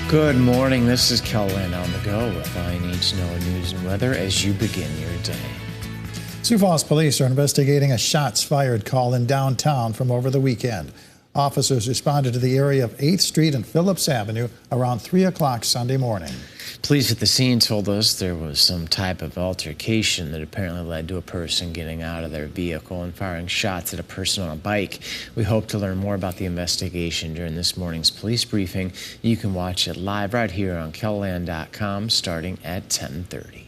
Good morning. This is Kellan on the go with all you need to know news and weather as you begin your day. Sioux Falls police are investigating a shots fired call in downtown from over the weekend. Officers responded to the area of 8th Street and Phillips Avenue around 3 o'clock Sunday morning. Police at the scene told us there was some type of altercation that apparently led to a person getting out of their vehicle and firing shots at a person on a bike. We hope to learn more about the investigation during this morning's police briefing. You can watch it live right here on KELLAND.com starting at 10:30.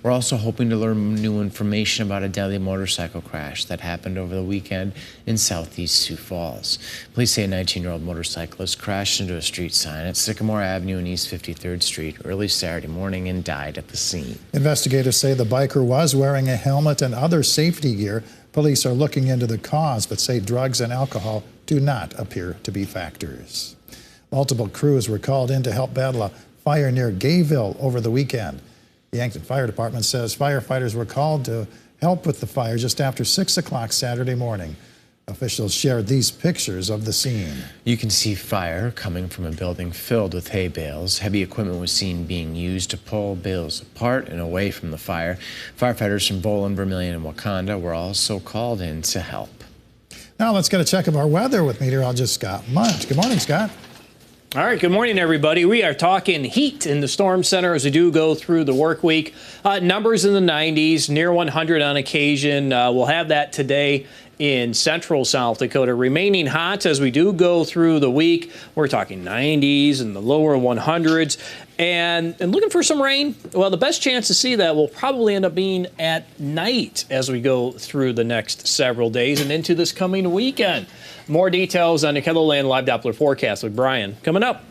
We're also hoping to learn new information about a deadly motorcycle crash that happened over the weekend in southeast Sioux Falls. Police say a 19-year-old motorcyclist crashed into a street sign at Sycamore Avenue and East 53rd Street early Saturday morning and died at the scene. Investigators say the biker was wearing a helmet and other safety gear. Police are looking into the cause, but say drugs and alcohol do not appear to be factors. Multiple crews were called in to help battle a fire near Gayville over the weekend. The Yankton Fire Department says firefighters were called to help with the fire just after 6 o'clock Saturday morning. Officials shared these pictures of the scene. You can see fire coming from a building filled with hay bales. Heavy equipment was seen being used to pull bales apart and away from the fire. Firefighters from Bolin, Vermilion, and Wakanda were also called in to help. Now let's get a check of our weather with meteorologist Scott Munch. Good morning, Scott. All right, good morning, everybody. We are talking heat in the storm center as we do go through the work week. Numbers in the 90s, near 100 on occasion. We'll have that today in central South Dakota. Remaining hot as we do go through the week. We're talking 90s and the lower 100s. And looking for some rain. Well, the best chance to see that will probably end up being at night as we go through the next several days and into this coming weekend. More details on the KELLAND Live Doppler forecast with Brian coming up.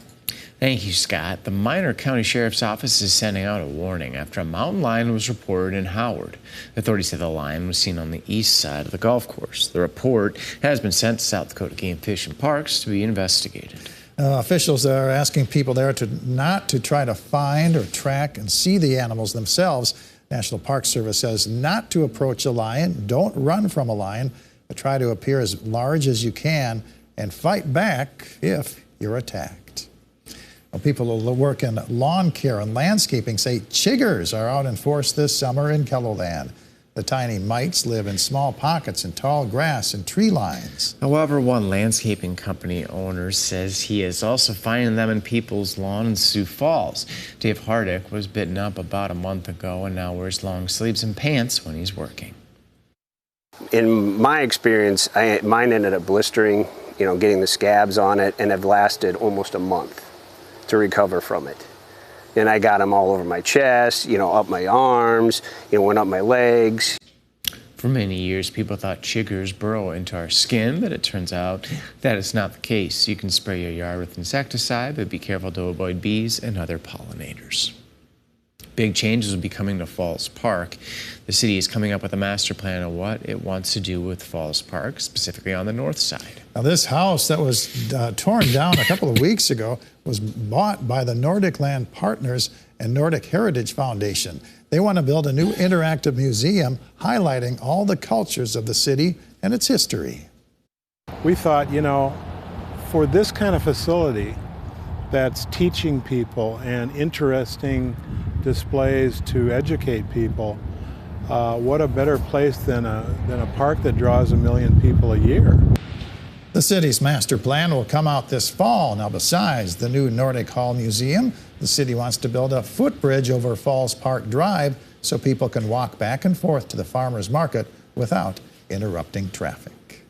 Thank you, Scott. The Minor County Sheriff's Office is sending out a warning after a mountain lion was reported in Howard. Authorities say the lion was seen on the east side of the golf course. The report has been sent to South Dakota Game, Fish, and Parks to be investigated. Officials are asking people there not to try to find or track and see the animals themselves. National Park Service says not to approach a lion, don't run from a lion, but try to appear as large as you can and fight back if you're attacked. Well, people who work in lawn care and landscaping say chiggers are out in force this summer in KELLAND. The tiny mites live in small pockets in tall grass and tree lines. However, one landscaping company owner says he is also finding them in people's lawn in Sioux Falls. Dave Hardick was bitten up about a month ago and now wears long sleeves and pants when he's working. In my experience, mine ended up blistering, getting the scabs on it, and have lasted almost a month to recover from it. And I got them all over my chest, up my arms, went up my legs. For many years, people thought chiggers burrow into our skin, but it turns out that is not the case. You can spray your yard with insecticide, but be careful to avoid bees and other pollinators. Big changes will be coming to Falls Park. The city is coming up with a master plan of what it wants to do with Falls Park, specifically on the north side. Now, this house that was torn down a couple of weeks ago was bought by the Nordic Land Partners and Nordic Heritage Foundation. They want to build a new interactive museum highlighting all the cultures of the city and its history. We thought, for this kind of facility that's teaching people and interesting displays to educate people, what a better place than a park that draws 1 million people a year. The city's master plan will come out this fall. Now, besides the new Nordic Hall Museum, the city wants to build a footbridge over Falls Park Drive so people can walk back and forth to the farmers market without interrupting traffic.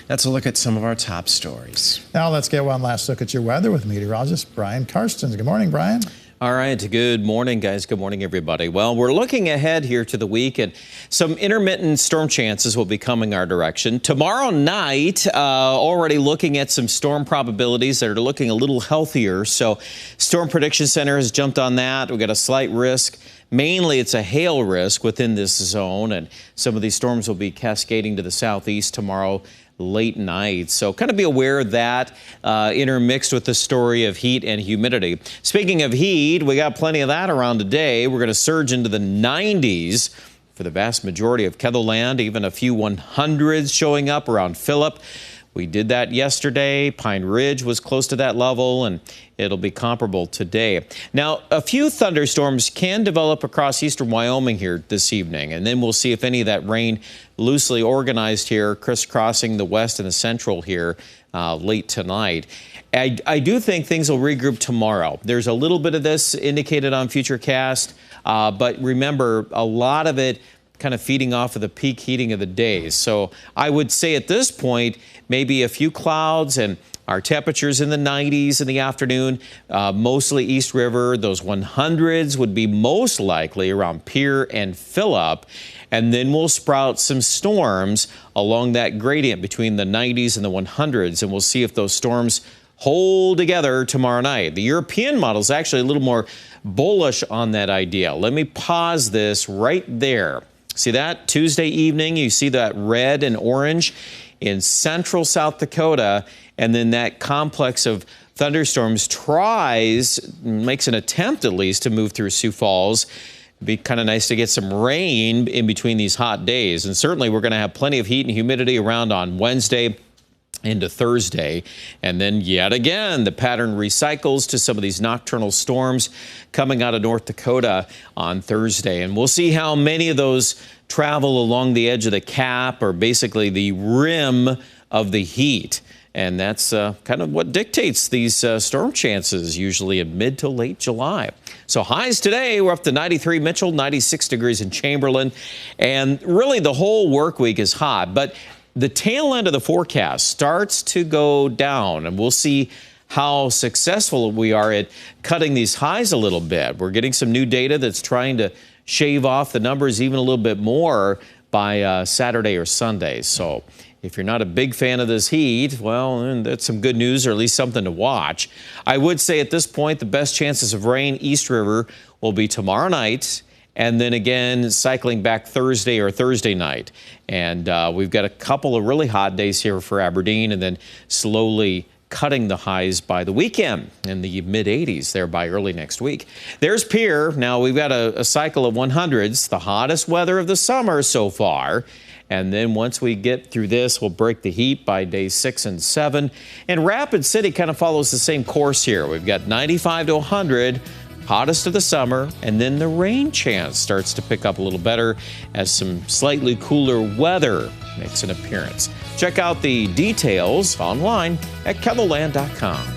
That's a look at some of our top stories. Now let's get one last look at your weather with meteorologist Brian Karstens. Good morning, Brian. All right. Good morning, guys. Good morning, everybody. Well, we're looking ahead here to the week, and some intermittent storm chances will be coming our direction. Tomorrow night, already looking at some storm probabilities that are looking a little healthier. So Storm Prediction Center has jumped on that. We've got a slight risk. Mainly, it's a hail risk within this zone, and some of these storms will be cascading to the southeast tomorrow late night. So kind of be aware of that, intermixed with the story of heat and humidity. Speaking of heat, we got plenty of that around today. We're going to surge into the 90s for the vast majority of KELLAND, even a few 100s showing up around Phillip. We did that yesterday. Pine Ridge was close to that level, and it'll be comparable today. Now, a few thunderstorms can develop across eastern Wyoming here this evening, and then we'll see if any of that rain loosely organized here, crisscrossing the west and the central here late tonight. I do think things will regroup tomorrow. There's a little bit of this indicated on Futurecast, but remember, a lot of it kind of feeding off of the peak heating of the days. So I would say at this point, maybe a few clouds and our temperatures in the 90s in the afternoon, mostly East River. Those 100s would be most likely around Pierre and Phillip. And then we'll sprout some storms along that gradient between the 90s and the 100s. And we'll see if those storms hold together tomorrow night. The European model is actually a little more bullish on that idea. Let me pause this right there. See that? Tuesday evening, you see that red and orange in central South Dakota, and then that complex of thunderstorms makes an attempt at least to move through Sioux Falls. It'd be kind of nice to get some rain in between these hot days, and certainly we're going to have plenty of heat and humidity around on Wednesday into Thursday. And then yet again, the pattern recycles to some of these nocturnal storms coming out of North Dakota on Thursday. And we'll see how many of those travel along the edge of the cap, or basically the rim of the heat. And that's kind of what dictates these storm chances, usually in mid to late July. So highs today, we're up to 93 Mitchell, 96 degrees in Chamberlain. And really the whole work week is hot. But the tail end of the forecast starts to go down, and we'll see how successful we are at cutting these highs a little bit. We're getting some new data that's trying to shave off the numbers even a little bit more by Saturday or Sunday. So if you're not a big fan of this heat, well, that's some good news, or at least something to watch. I would say at this point, the best chances of rain East River will be tomorrow night, and then again cycling back Thursday or Thursday night. And we've got a couple of really hot days here for Aberdeen, and then slowly cutting the highs by the weekend in the mid-80s there by early next week. There's Pierre. Now we've got a cycle of 100s, the hottest weather of the summer so far. And then once we get through this, we'll break the heat by days 6 and 7. And Rapid City kind of follows the same course here. We've got 95 to 100. Hottest of the summer, and then the rain chance starts to pick up a little better as some slightly cooler weather makes an appearance. Check out the details online at KettleLand.com.